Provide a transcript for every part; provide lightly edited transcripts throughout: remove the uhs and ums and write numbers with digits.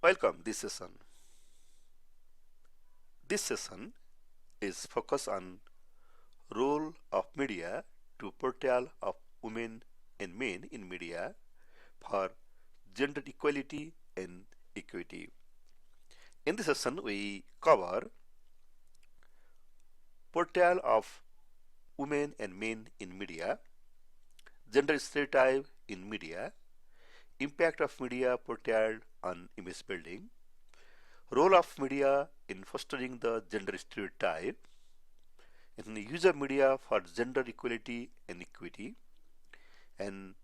Welcome this session. This session is focused on role of media to portrayal of women and men in media for gender equality and equity. In this session, we cover portrayal of women and men in media, gender stereotype in media, impact of media portrayal on image building, role of media in fostering the gender stereotype, in the use of media for gender equality and equity, and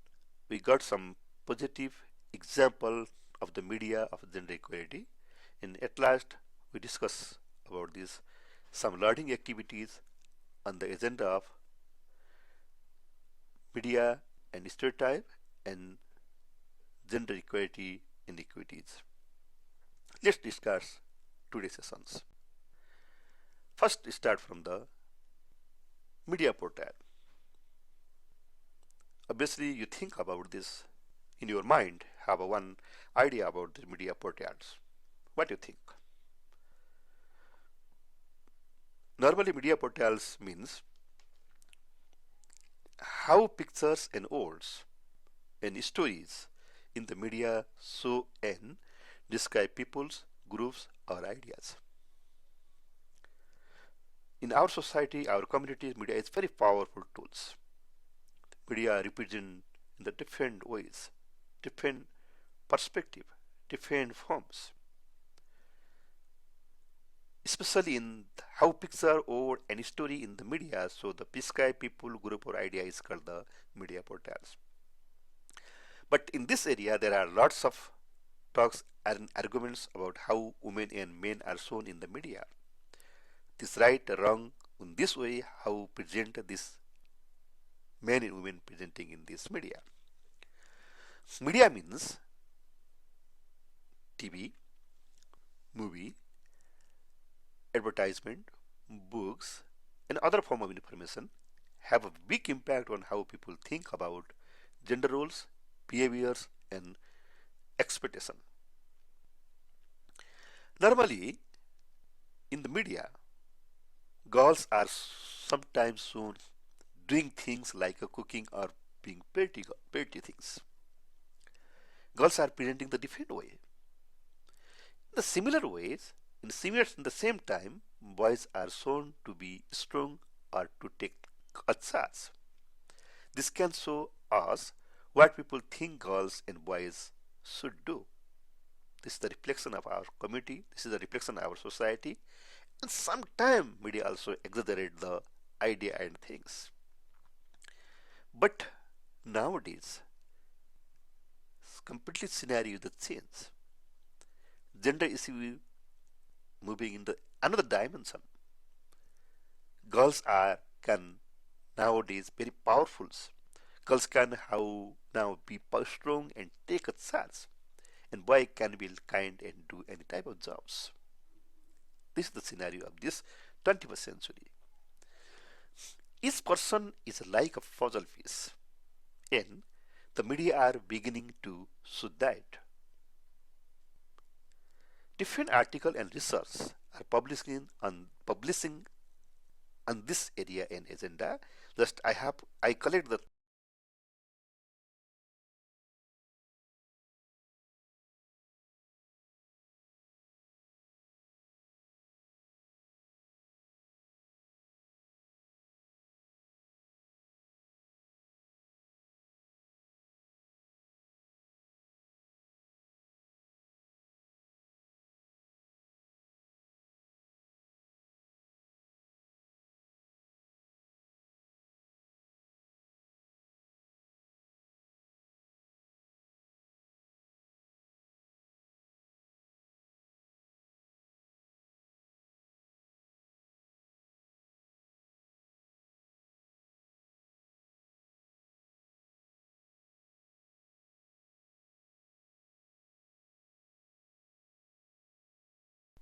we got some positive example of the media of gender equality, and at last we discuss about this some learning activities on the agenda of media and stereotype and gender equality and equities. Let's discuss today's sessions. First, start from the media portrayal. Obviously, you think about this in your mind, have one idea about the media portrayals. What do you think? Normally, media portrayals means how pictures and words and stories in the media show and describe peoples, groups, or ideas. In our society, our communities, media is very powerful tools. Media represent in the different ways, different perspective, different forms. Especially in how picture or any story in the media, so the prescribed people, group, or idea is called the media portrayals. But in this area, there are lots of talks and arguments about how women and men are shown in the media. This right or wrong in this way, how present this men and women presenting in this media. Media means TV, movie, advertisement, books, and other form of information have a big impact on how people think about gender roles, behaviors, and expectation. Normally, in the media, girls are sometimes shown doing things like cooking or being pretty things. Girls are presenting the different way. In the similar ways, in the same time, boys are shown to be strong or to take a charge. This can show us what people think girls and boys should do. This is the reflection of our community. This is the reflection of our society. And sometimes media also exaggerate the idea and things. But nowadays, completely scenario the change. Gender is moving in the another dimension. Girls are can nowadays very powerful. Girls can how now be strong and take a chance, and boy can be kind and do any type of jobs. This is the scenario of this 21st century. Each person is like a puzzle piece, and the media are beginning to show that. Different articles and research are publishing on this area and agenda. Just I collect the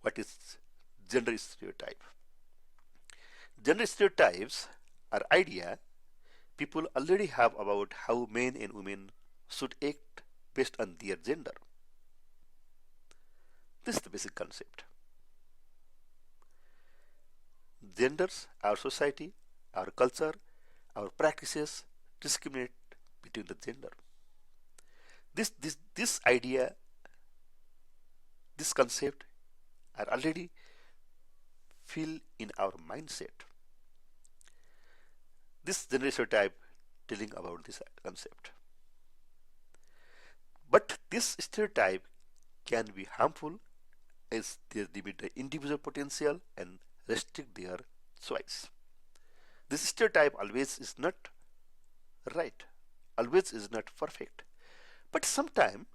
what is gender stereotype. Gender stereotypes are idea people already have about how men and women should act based on their gender. This is the basic concept. Genders, our society, our culture, our practices discriminate between the gender. This idea, this concept are already feel in our mindset. This gender stereotype telling about this concept. But this stereotype can be harmful as they limit the individual potential and restrict their choice. This stereotype always is not right, always is not perfect. But sometimes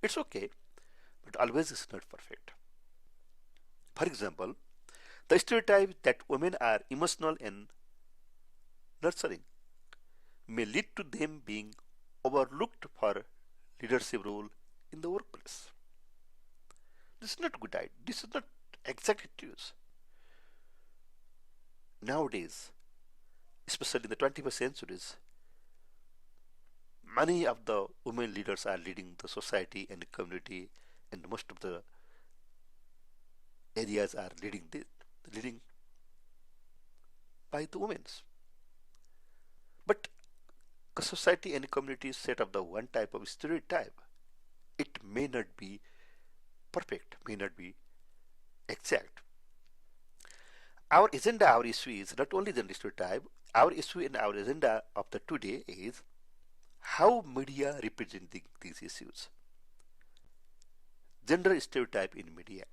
it's okay, but always is not perfect. For example, the stereotype that women are emotional and nurturing may lead to them being overlooked for leadership role in the workplace. This is not good idea. This is not exact news. Nowadays, especially in the 21st centuries, many of the women leaders are leading the society and the community, and most of the areas are leading by the women. But a society and community set up the one type of stereotype. It may not be perfect, may not be exact. Our agenda, our issue is not only the stereotype. Our issue and our agenda of the today is how media representing these issues. Gender stereotype in media.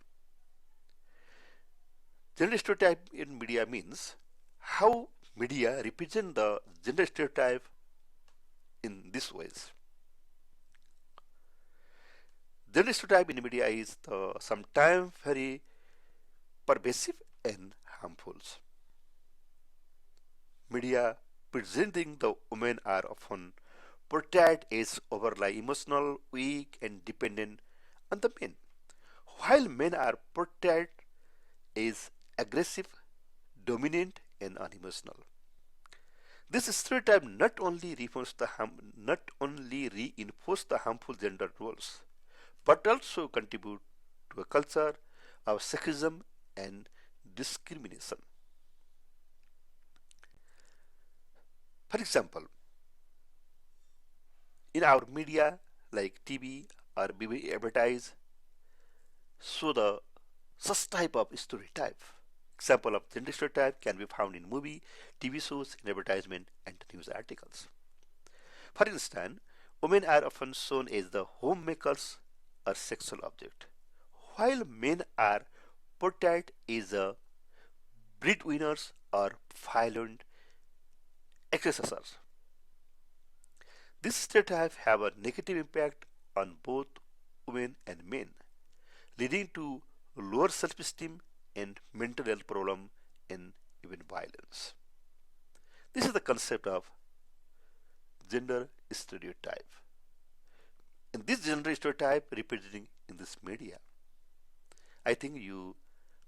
Gender stereotype in media means how media represent the gender stereotype in these ways. Gender stereotype in media is sometimes very pervasive and harmful. Media presenting the women are often portrayed as overly emotional, weak, and dependent on the men, while men are portrayed as aggressive, dominant, and unemotional. This stereotype not only reinforce the harmful gender roles, but also contribute to a culture of sexism and discrimination. For example, in our media like TV or BB advertise show the such type of stereotype. Example of gender stereotype can be found in movie, TV shows, in advertisement, and news articles. For instance, women are often shown as the homemakers or sexual object, while men are portrayed as the breadwinners or violent aggressors. This stereotype have a negative impact on both women and men, leading to lower self-esteem and mental health problem and even violence. This is the concept of gender stereotype. And this gender stereotype representing in this media. I think you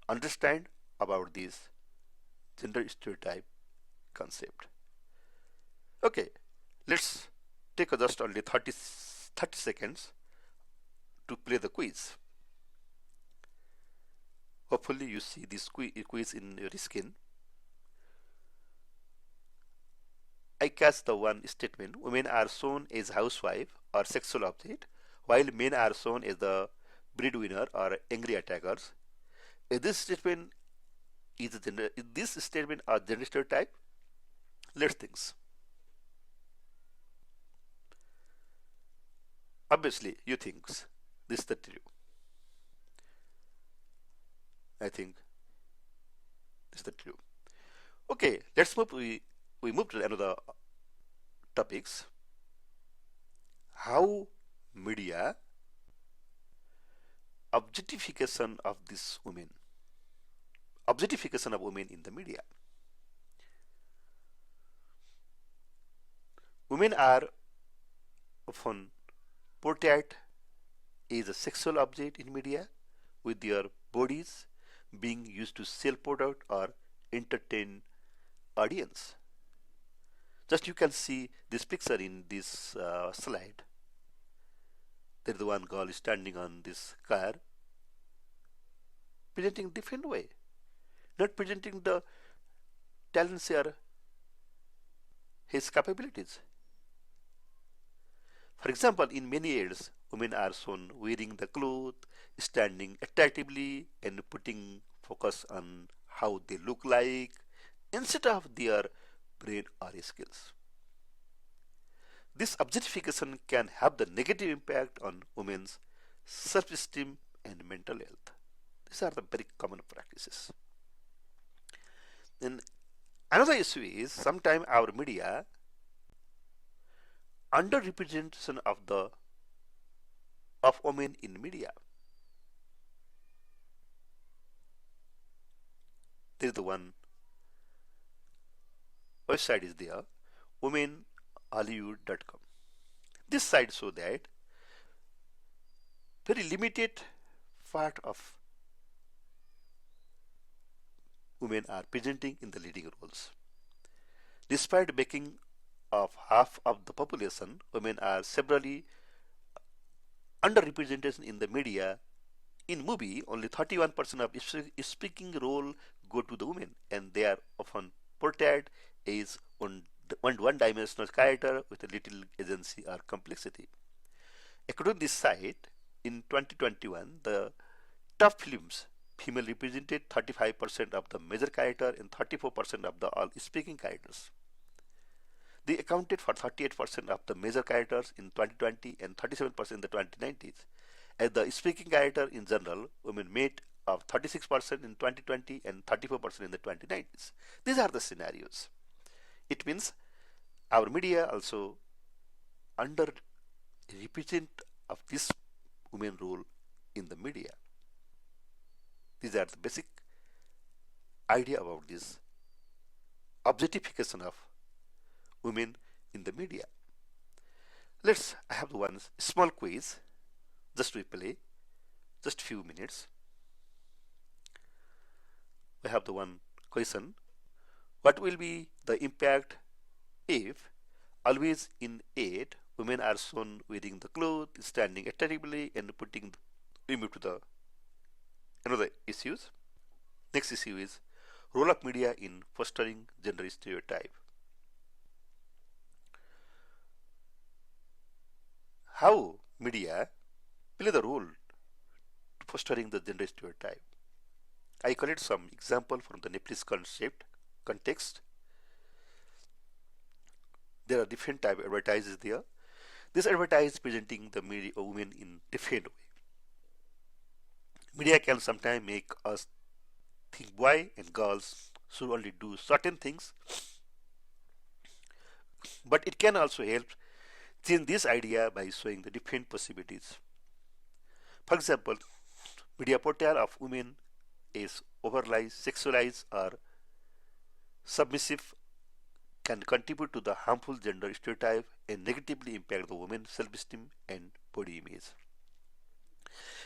understand about this gender stereotype concept. Okay, let's take just only 30 seconds to play the quiz. Hopefully you see this quiz in your screen. I catch the one statement: women are shown as housewife or sexual object, while men are shown as the breadwinner or angry attackers. Is this statement is this statement a gender stereotype? Let's think. Obviously, you think this is the true. I think this is the true. Okay, let's move. We move to another topics. How media objectification of this women, objectification of women in the media. Women are often portrayed as a sexual object in media, with their bodies being used to sell product or entertain audience. Just you can see this picture in this slide. There is one girl standing on this car presenting different way, not presenting the talents or his capabilities. For example, in many ads, women are shown wearing the cloth, standing attractively, and putting focus on how they look like instead of their brain or skills. This objectification can have the negative impact on women's self-esteem and mental health. These are the very common practices. And another issue is sometimes our media underrepresentation of women in media. There is the one website is there, womenhollywood.com. This site shows that very limited part of women are presenting in the leading roles. Despite making of half of the population, women are severely underrepresented in the media. In movie, only 31% of speaking role go to the women, and they are often portrayed as one-dimensional character with a little agency or complexity. According to this site, in 2021, the top films female represented 35% of the major character and 34% of the all speaking characters. They accounted for 38% of the major characters in 2020 and 37% in the 2090s. As the speaking character in general, women made of 36% in 2020 and 34% in the 2090s. These are the scenarios. It means our media also under represent of this women role in the media. These are the basic idea about this objectification of women in the media. I have one small quiz just to play, just few minutes. We have the one question. What will be the impact if always in aid women are shown wearing the clothes, standing attractively and putting we move to the another issues. Next issue is role of media in fostering gender stereotype. How media play the role to fostering the gender stereotype. I collect some example from the Nepalese context. There are different type of advertises there. This advertise presenting the media women in different way. Media can sometimes make us think boy and girls should only do certain things, but it can also help change this idea by showing the different possibilities. For example, media portrayal of women is overly sexualized or submissive can contribute to the harmful gender stereotype and negatively impact the woman's self-esteem and body image.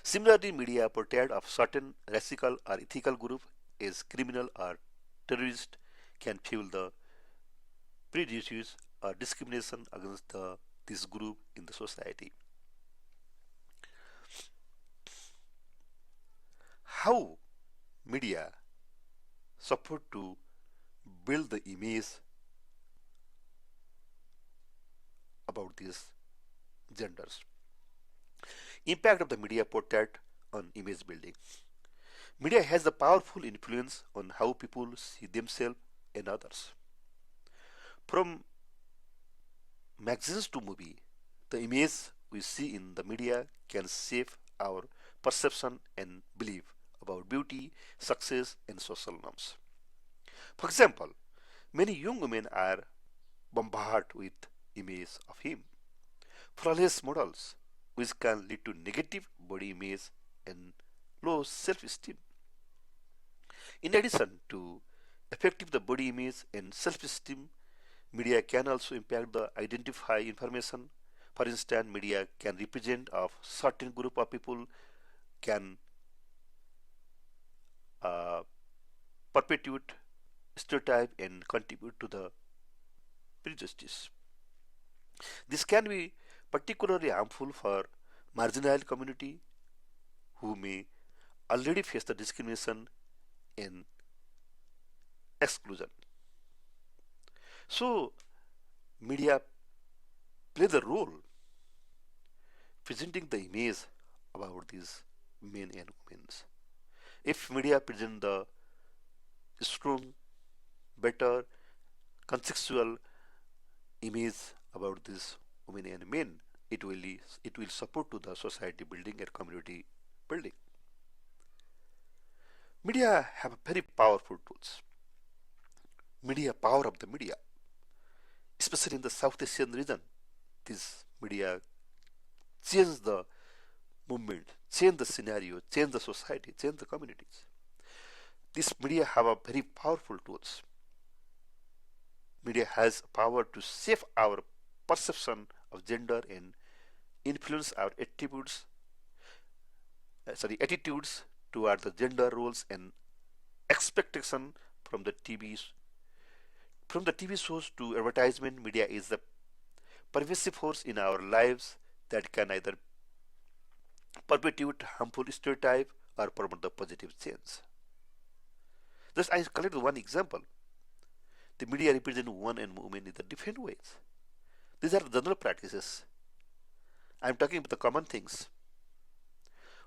Similarly, media portrayal of certain racial or ethical group as criminal or terrorist can fuel the prejudice or discrimination against this group in the society. How media support to build the image about these genders. Impact of the media portrait on image building. Media has a powerful influence on how people see themselves and others. From magazines to movie, the image we see in the media can shape our perception and belief about beauty, success, and social norms. For example, many young women are bombarded with images of him, flawless models, which can lead to negative body image and low self-esteem. In addition to affecting the body image and self-esteem, media can also impact the identify information. For instance, media can represent a certain group of people, can uh, perpetuate stereotype and contribute to the prejudice. This can be particularly harmful for marginal community who may already face the discrimination and exclusion. So, media play the role presenting the image about these men and women. If media present the strong, better, contextual image about these women and men, it will support to the society building and community building. Media have very powerful tools. Media power of the media, especially in the South Asian region. This media change the movement, change the scenario, change the society, change the communities. This media have a very powerful tools. Media has power to shape our perception of gender and influence our attitudes toward the gender roles and expectation from the TV shows to advertisement. Media is the pervasive force in our lives that can either perpetuate harmful stereotype or promote the positive change. Thus, I collected one example. The media represent women and women in the different ways. These are the general practices. I am talking about the common things.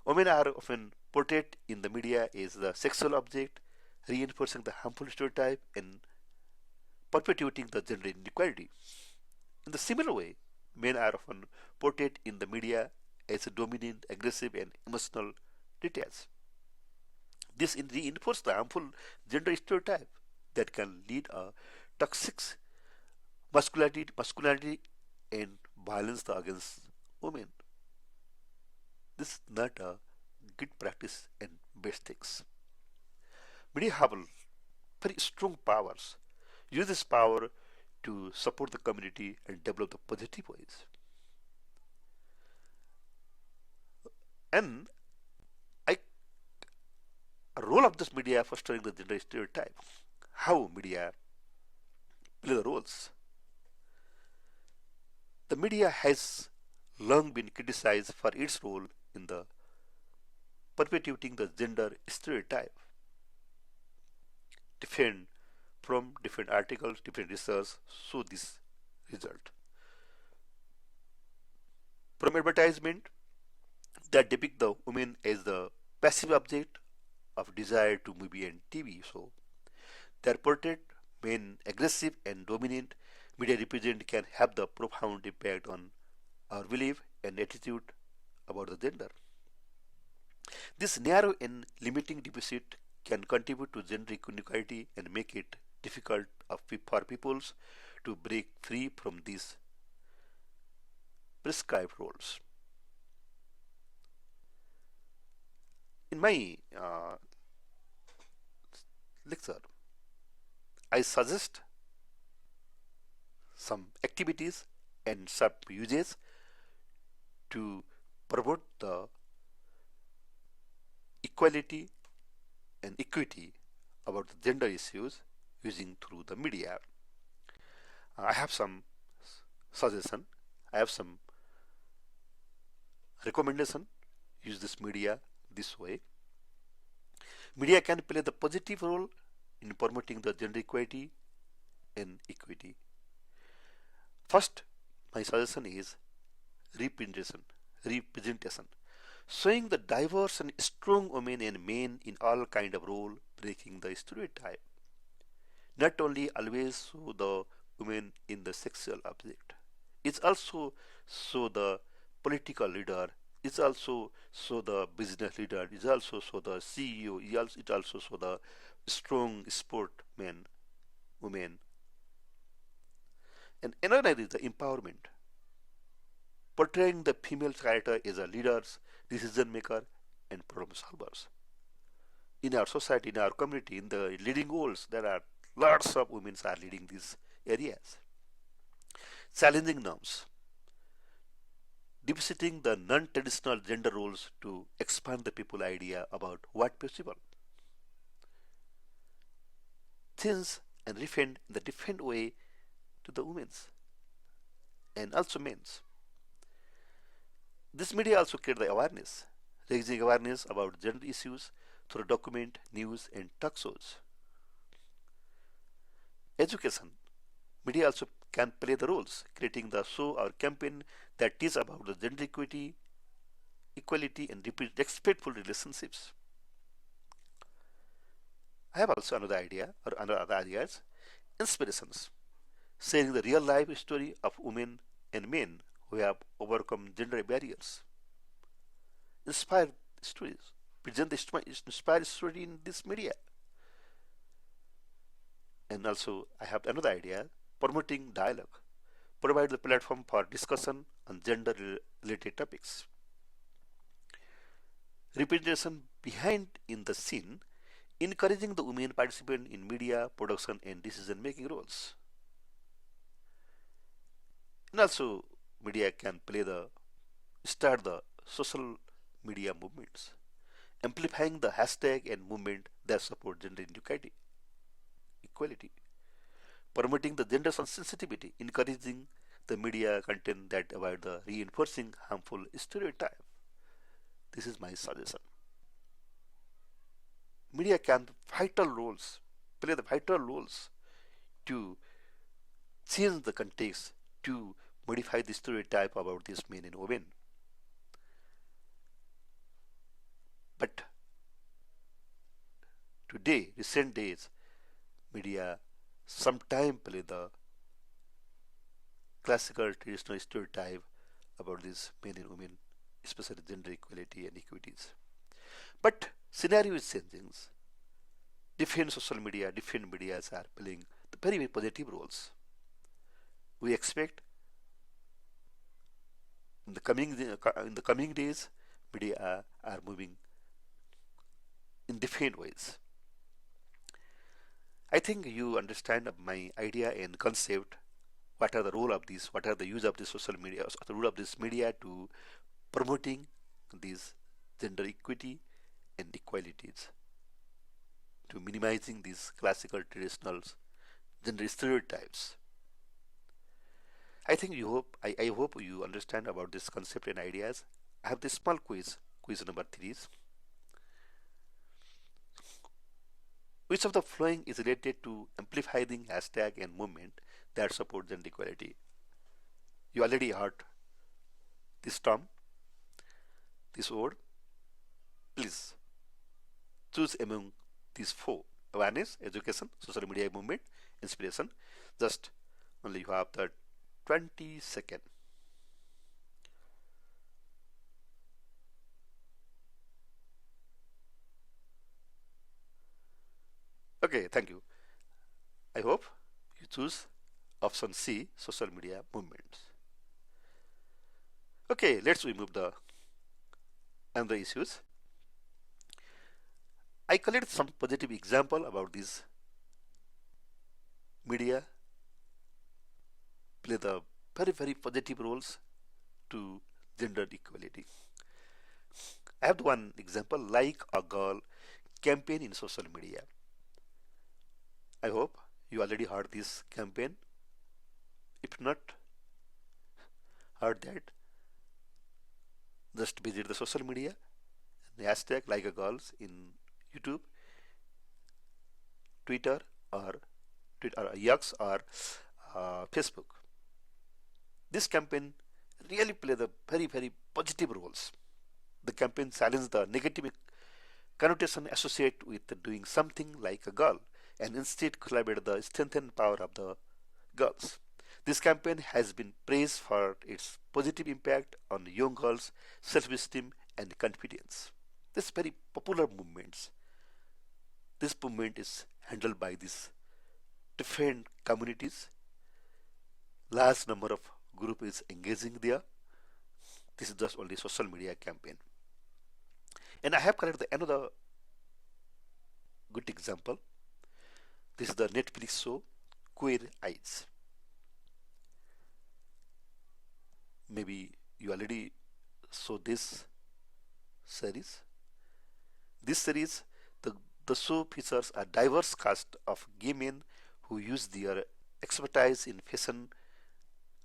Women are often portrayed in the media as the sexual object, reinforcing the harmful stereotype and perpetuating the gender inequality. In the similar way, men are often portrayed in the media as dominant, aggressive, and emotional detached. This reinforces the harmful gender stereotype that can lead a toxic masculinity and violence against women. This is not a good practice and best things. Media have very strong powers. Use this power to support the community and develop the positive ways. And I a role of this media fostering the gender stereotype. How media play the roles. The media has long been criticized for its role in the perpetuating the gender stereotype. Different from different articles, different research show this result. From advertisement that depict the women as the passive object of desire to movie and TV show, they are portrayed men aggressive and dominant. Media represent can have the profound impact on our belief and attitude about the gender. This narrow and limiting deficit can contribute to gender inequality and make it difficult for peoples to break free from these prescribed roles. In my lecture, I suggest some activities and some uses to promote the equality and equity about the gender issues using through the media. I have some suggestion. I have some recommendation. Use this media this way. Media can play the positive role in promoting the gender equality and equity. First, my suggestion is representation. Representation. Showing the diverse and strong women and men in all kind of role, breaking the stereotype. Not only always show the women in the sexual object. It's also show the political leader. It's also show the business leader. It's also show the CEO. It also show the strong sportmen, women. And another is the empowerment. Portraying the female character as a leaders, decision maker, and problem solvers. In our society, in our community, in the leading roles, there are lots of women are leading these areas. Challenging norms, revisiting the non-traditional gender roles to expand the people idea about what possible. Things and refine in the different way to the women's and also men's. This media also create the awareness, raising awareness about gender issues through document, news, and talk shows. Education. Media also can play the roles, creating the show or campaign that is about the gender equity, equality, and respectful relationships. I have also another idea or another other ideas. Inspirations. Sharing the real life story of women and men who have overcome gender barriers. Inspire stories. Present the inspired story in this media. And also, I have another idea promoting dialogue. Provide the platform for discussion on gender related topics. Representation behind in the scene, encouraging the women participant in media production and decision making roles. And also, media can play the start the social media movements, amplifying the hashtag and movement that support gender equality, promoting the gender sensitivity, encouraging the media content that avoid the reinforcing harmful stereotype. This is my suggestion. Media can play the vital roles to change the context, to modify the stereotype about these men and women. But today, recent days, media sometimes play the classical traditional stereotype about these men and women, especially gender equality and equities. But scenario is changing. Different social media, different medias are playing the very, very positive roles. We expect in the coming days, media are moving in different ways. I think you understand my idea and concept. What are the role of this? What are the use of this social media? The role of this media to promoting these gender equity and equalities, to minimizing these classical traditional gender stereotypes. I hope you understand about this concept and ideas. I have this small quiz. Quiz number 3 is: which of the following is related to amplifying hashtag and movement that support gender equality? You already heard this term, this word. Please choose among these four: awareness, education, social media movement, inspiration. Just only you have the 20 seconds. Okay, thank you. I hope you choose option C, social media movements. Okay, let's remove the other issues. I collect some positive example about this media play the very very positive roles to gender equality. I have one example like a girl campaign in social media. I hope you already heard this campaign. If not heard that, just visit the social media and hashtag like a girls in YouTube, Twitter, or X or Facebook. This campaign really play the very very positive roles. The campaign challenged the negative connotation associated with doing something like a girl and instead collaborate the strength and power of the girls. This campaign has been praised for its positive impact on young girls' self-esteem and confidence. This very popular movements. This movement is handled by these different communities. Large number of group is engaging there. This is just only social media campaign. And I have collected another good example. This is the Netflix show Queer Eyes. Maybe you already saw this series. This series, the, the show features a diverse cast of gay men who use their expertise in fashion,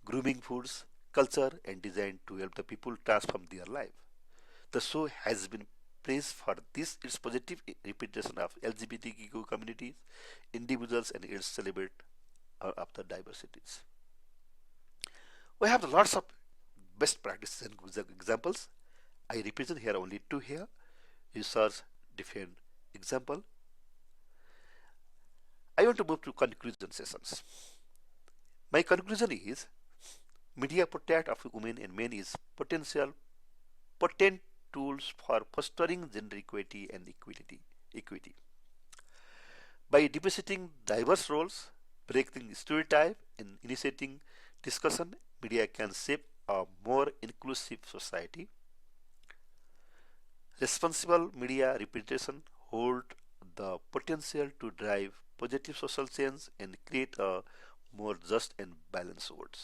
grooming, foods, culture, and design to help the people transform their life. The show has been praised for this its positive representation of LGBTQ communities, individuals, and its celebrate of the diversities. We have lots of best practices and good examples. I represent here only two here. You search different example. I want to move to conclusion sessions. My conclusion is media portrait of women and men is potent tools for fostering gender equity and equity. By depositing diverse roles, breaking stereotype, and initiating discussion, media can shape a more inclusive society. Responsible media representation hold the potential to drive positive social change and create a more just and balanced world.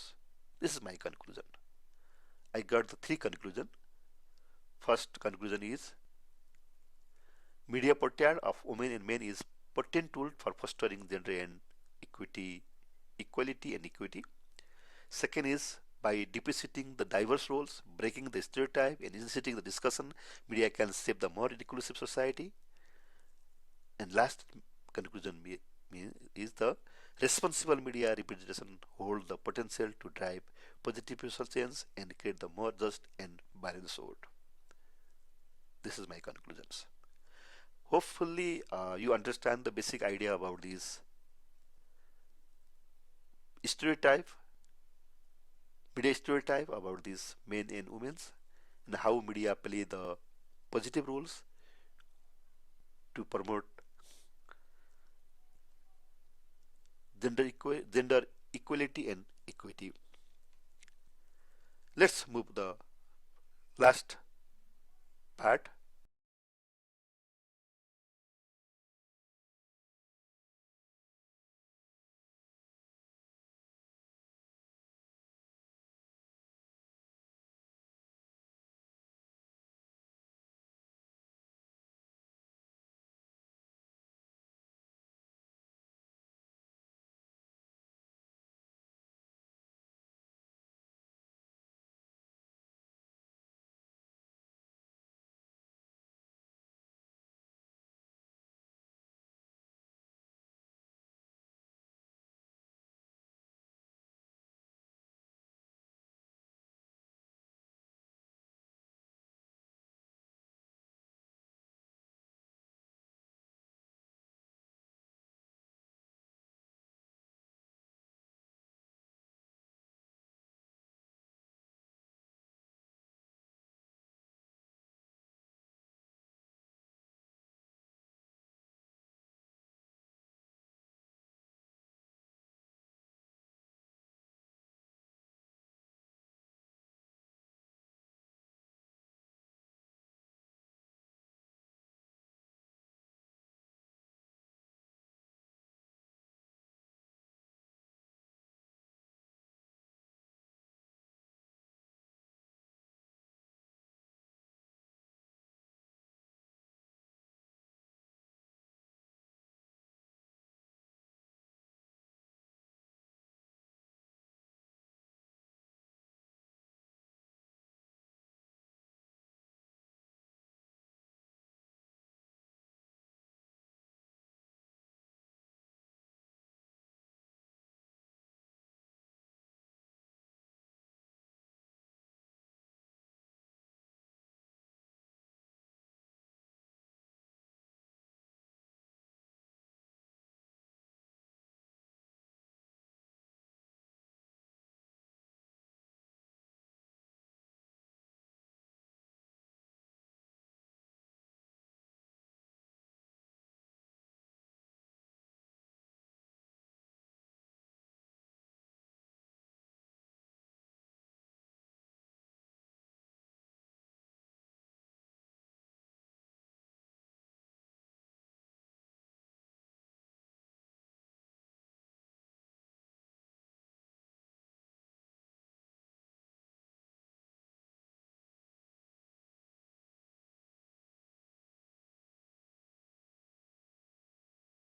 This is my conclusion. I got the three conclusion. First conclusion is media portrayal of women and men is potent tool for fostering gender and equality and equity. Second is by depositing the diverse roles, breaking the stereotype, and initiating the discussion, media can shape the more inclusive society. And last conclusion is the responsible media representation hold the potential to drive positive social change and create the more just and balanced world. This is my conclusions. Hopefully, you understand the basic idea about these stereotype, media stereotype about these men and women, and how media play the positive roles to promote gender equality and equity. Let's move the last part.